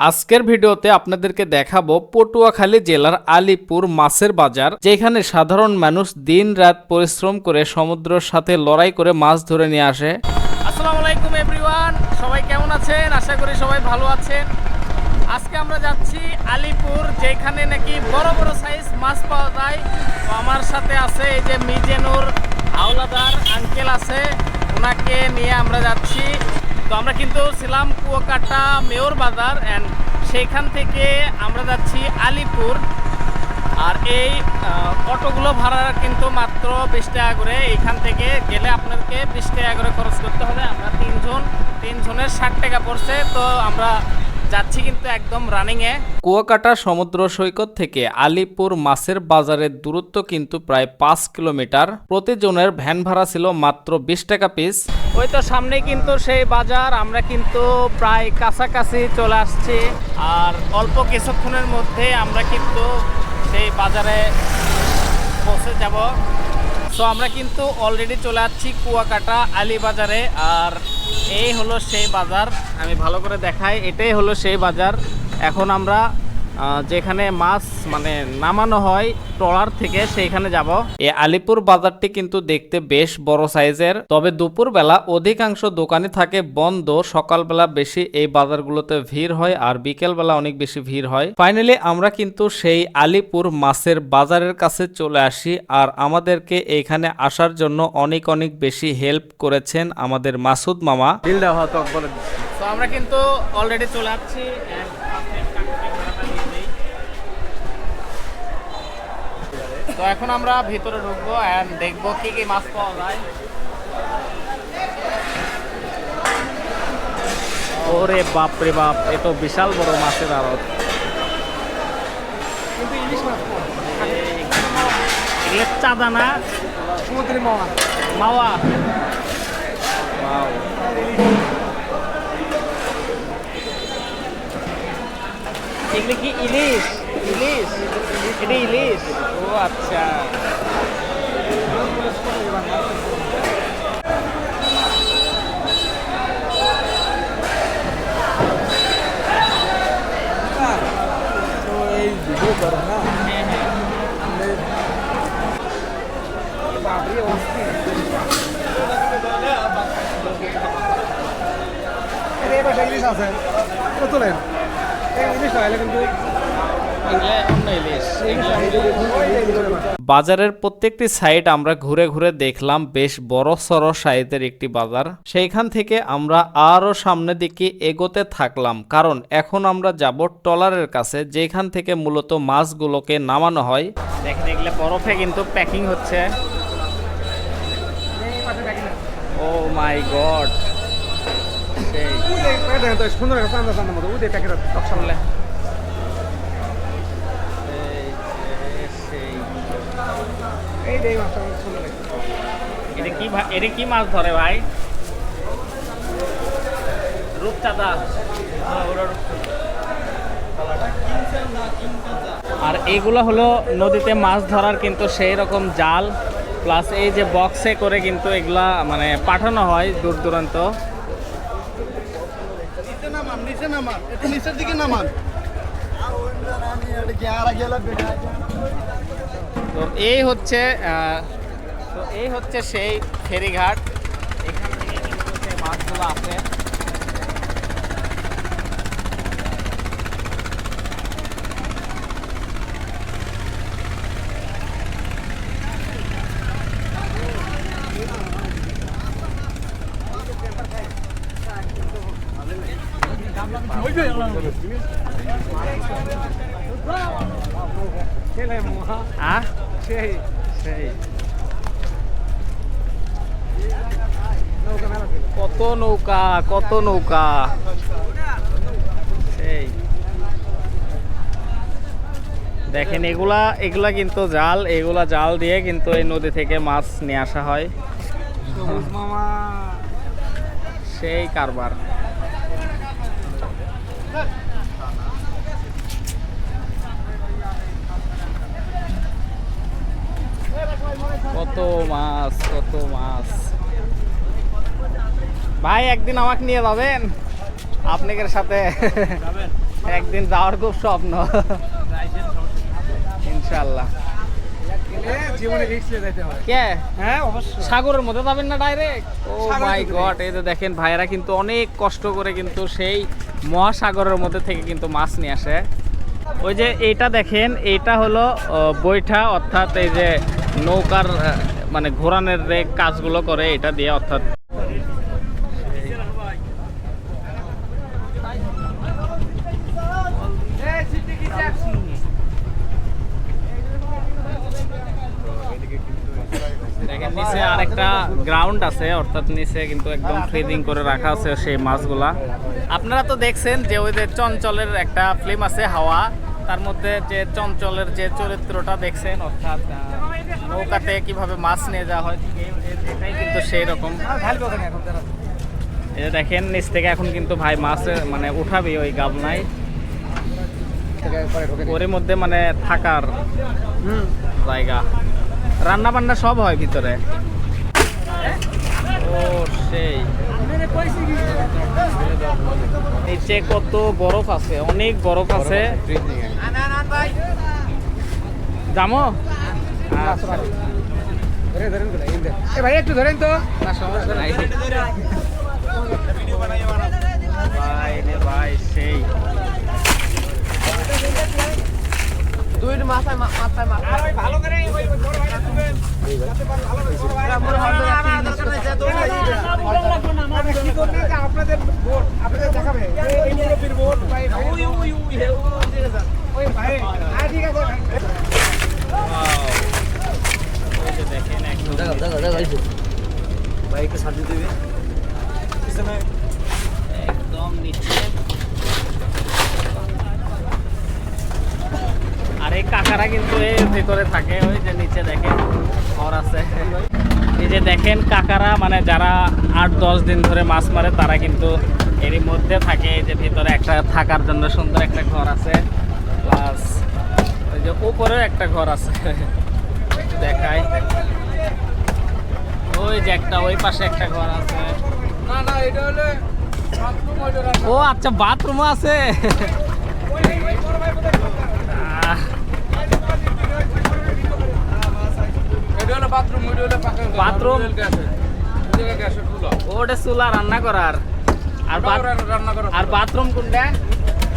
আজকের ভিডিওতে আপনাদেরকে দেখাবো পটুয়াখালী জেলার আলীপুর মাছের বাজার, যেখানে সাধারণ মানুষ দিন রাত পরিশ্রম করে সমুদ্রের সাথে লড়াই করে মাছ ধরে নিয়ে আসে। আসসালামু আলাইকুম এভরিওয়ান, সবাই কেমন আছেন? আশা করি সবাই ভালো আছেন। আজকে আমরা যাচ্ছি আলীপুর, যেখানে নাকি বড় বড় সাইজ মাছ পাওয়া যায়। তো আমার সাথে আছে এই যে মিজেনুর হাওলাদার আঙ্কেল আছে, ওনাকে নিয়ে আমরা যাচ্ছি। তো আমরা কিন্তু ছিলাম কুয়াকাটা মেয়র বাজার, অ্যান্ড সেইখান থেকে আমরা যাচ্ছি আলীপুর। আর এই অটোগুলো ভাড়া কিন্তু মাত্র 20 টাকা করে। এইখান থেকে গেলে আপনাদেরকে 20 টাকা করে খরচ করতে হবে। আমরা তিনজনের 60 টাকা পড়ছে। তো আমরা যাচ্ছি কিন্তু একদম রানিংয়ে। কুয়াকাটা সমুদ্র সৈকত থেকে আলীপুর মাছের বাজারের দূরত্ব কিন্তু প্রায় 5 কিলোমিটার। প্রতিজনের ভ্যান ভাড়া ছিল মাত্র 20 টাকা পিস। ওই তো সামনে কিন্তু সেই বাজার, আমরা কিন্তু প্রায় কাছাকাছি চলে আসছি। আর অল্প কিছুক্ষণের মধ্যে আমরা কিন্তু সেই বাজারে পৌঁছে যাব। সো আমরা কিন্তু অলরেডি চলে আসছি কুয়াকাটা আলী বাজারে। আর এই হলো সেই বাজার, আমি ভালো করে দেখাই। এটাই হলো সেই বাজার। এখন আমরা যেখানে মাছ মানে নামানো হয় ট্রলার থেকে, সেইখানে যাব। এই আলীপুর বাজারটি কিন্তু দেখতে বেশ বড় সাইজের, তবে দুপুর বেলা অধিকাংশ দোকানে থাকে বন্ধ। সকালবেলা বেশি এই বাজারগুলোতে ভিড় হয়, আর বিকেল বেলা অনেক বেশি ভিড় হয়। ফাইনালি আমরা কিন্তু সেই আলীপুর মাছের বাজারের কাছে চলে আসি। আর আমাদেরকে এখানে আসার জন্য অনেক অনেক বেশি হেল্প করেছেন আমাদের মাসুদ মামা। তো আমরা কিন্তু অলরেডি চলে আসছি। তো এখন আমরা ভিতরে ঢুকবো এন্ড দেখবো কি কি মাছ পাওয়া যায়। ওরে বাপ রে বাপ, এ তো বিশাল বড় মাছের আড়ত। এগুলো চাঁদা না, সমুদ্রের মাওয়া। মাওয়া এগুলো কি ইলিশ? ইলিশ, এটা ইলিশ। ও আচ্ছা, ইলিশ আছে তোলেন, ইলিশ হয় কিন্তু বাজারের প্রত্যেকটি সাইড আমরা ঘুরে ঘুরে দেখলাম। বেশ বড় সড় সাইজের একটি বাজার। সেইখান থেকে আমরা আরো সামনের দিকে এগোতে থাকলাম, কারণ এখন আমরা যাব ট্রলারের কাছে, যেখান থেকে মূলত মাছগুলোকে নামানো হয়। দেখেন এগুলো বরফে কিন্তু প্যাকিং হচ্ছে। ও মাই গড, সুন্দর মতো ওই প্যাকেট এটা কি মাছ ধরে ভাই? রূপচাঁদা। আর এগুলো হলো নদীতে মাছ ধরার কিন্তু সেই রকম জাল, প্লাস এই যে বক্সে করে কিন্তু এগুলা মানে পাঠানো হয় দূর দূরান্ত। নিচের দিকে নামান। তো এই হচ্ছে সেই ফেরিঘাট, এখান থেকে কিন্তু সেই মাছগুলো আসে। কত নৌকা, কত নৌকা। সেই দেখেন এগুলা কিন্তু জাল, এগুলা জাল দিয়ে কিন্তু এই নদী থেকে মাছ নিয়ে আসা হয়। সেই কারবার। কত মাছ, কত মাছ। ভাই একদিন আমাকে নিয়ে যাবেন? আপনাদের সাথে একদিন যাওয়ার খুব স্বপ্ন, ইনশাআল্লাহ। জীবনে রিস্ক নিয়ে যাইতে হয়। কে হ্যাঁ অবশ্যই। সাগরের মধ্যে যাবেন না ডাইরেক্ট? ও সাগরের মাই মধ্যে গড, এই যে দেখেন ভাইরা কিন্তু অনেক কষ্ট করে কিন্তু সেই মহাসাগরের মধ্যে থেকে কিন্তু মাছ নিয়ে আসে। ওই যে এইটা দেখেন, এইটা হলো বৈঠা, অর্থাৎ এই যে নৌকার মানে ঘোরানোর যে কাজগুলো করে এটা দিয়ে, অর্থাৎ দেখেন নিচে আরেকটা গ্রাউন্ড আছে, অর্থাৎ নিচে কিন্তু একদম ফ্রিজিং করে রাখা আছে সেই মাছগুলা। আপনারা তো দেখছেন যে ওই যে চঞ্চলের একটা ফিল্ম আছে হাওয়া, তার মধ্যে যে চঞ্চলের যে চরিত্রটা দেখছেন, অর্থাৎ নৌকাতে কিভাবে মাছ নিয়ে যাওয়া হয়, ঠিক এটাই কিন্তু সেই রকম। এই যে দেখেন নিচ থেকে এখন কিন্তু ভাই মাছ মানে উঠাবে ওই গাবনায়, ওর মধ্যে মানে থাকার জায়গা, রান্না বান্না সব হয় ভিতরে। ও সেই নিচে কত বরফ আছে, অনেক বরফ আছে। যাবো ভাই একটু ধরেন তো। না সমস্যা নাই ভাই রে ভাই, সেই ভালো করে আপনাদের ভোট আপনাদের দেখাবে এই মুরব্বীর ভোট ভাই ওই ভাই ঠিক আছে ভাই। ওই যে দেখেন একদম ভাই একটু সাথে দিবে একদম নিচে। আর এই কাকারা কিন্তু এর ভিতরে থাকে, ওই যে নিচে দেখেন ঘর আছে। এই যে দেখেন কাকারা মানে যারা 8-10 দিন ধরে মাছ মারে তারা কিন্তু এরই মধ্যে থাকে। এই যে ভিতরে একটা থাকার জন্য সুন্দর একটা ঘর আছে, প্লাস ওই যে উপরেও একটা ঘর আছে, একটু দেখাই। ওই যে একটা ওই পাশে একটা ঘর আছে। না না এটা হলো বাথরুম ওইটা ও আচ্ছা, বাথরুমও আছে। এটা হলো বাথরুম ওইটা হলো পাকা বাথরুম গ্যাসের চুলা ওটা চুলা রান্না করার, আর রান্না করা আর বাথরুম কোনটা?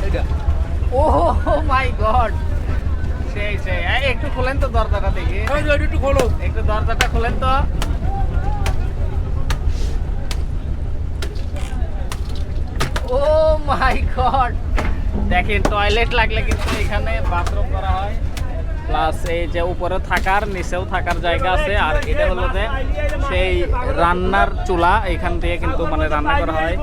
এটা ও মাই গড, সেই সেই এই একটু খোলেন তো দরজাটা দেখি, এই যে একটু খোলো একটু দরজাটা খোলেন তো। ও মাই গড, দেখেন টয়লেট লাগলে কিন্তু এখানে বাথরুম করা হয়, প্লাস এই যে উপরে থাকার নিচেও থাকার জায়গা আছে। আর এটা হলো যে সেই রান্নার চুলা, এখান দিয়ে কিন্তু মানে রান্না করা হয়।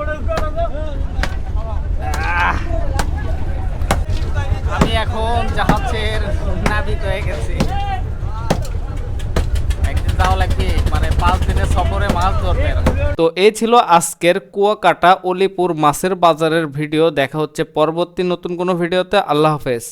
আমি এখন জাহাজের নাবিক হয়ে গেছি, একদিন যাওয়া লাগবে, মানে 5 দিনের সফরে মাছ ধরবে। তো এই ছিল আজকের কুয়াকাটা অলিপুর মাছের বাজারের ভিডিও। দেখা হচ্ছে পরবর্তী নতুন কোনো ভিডিওতে। আল্লাহ হাফেজ।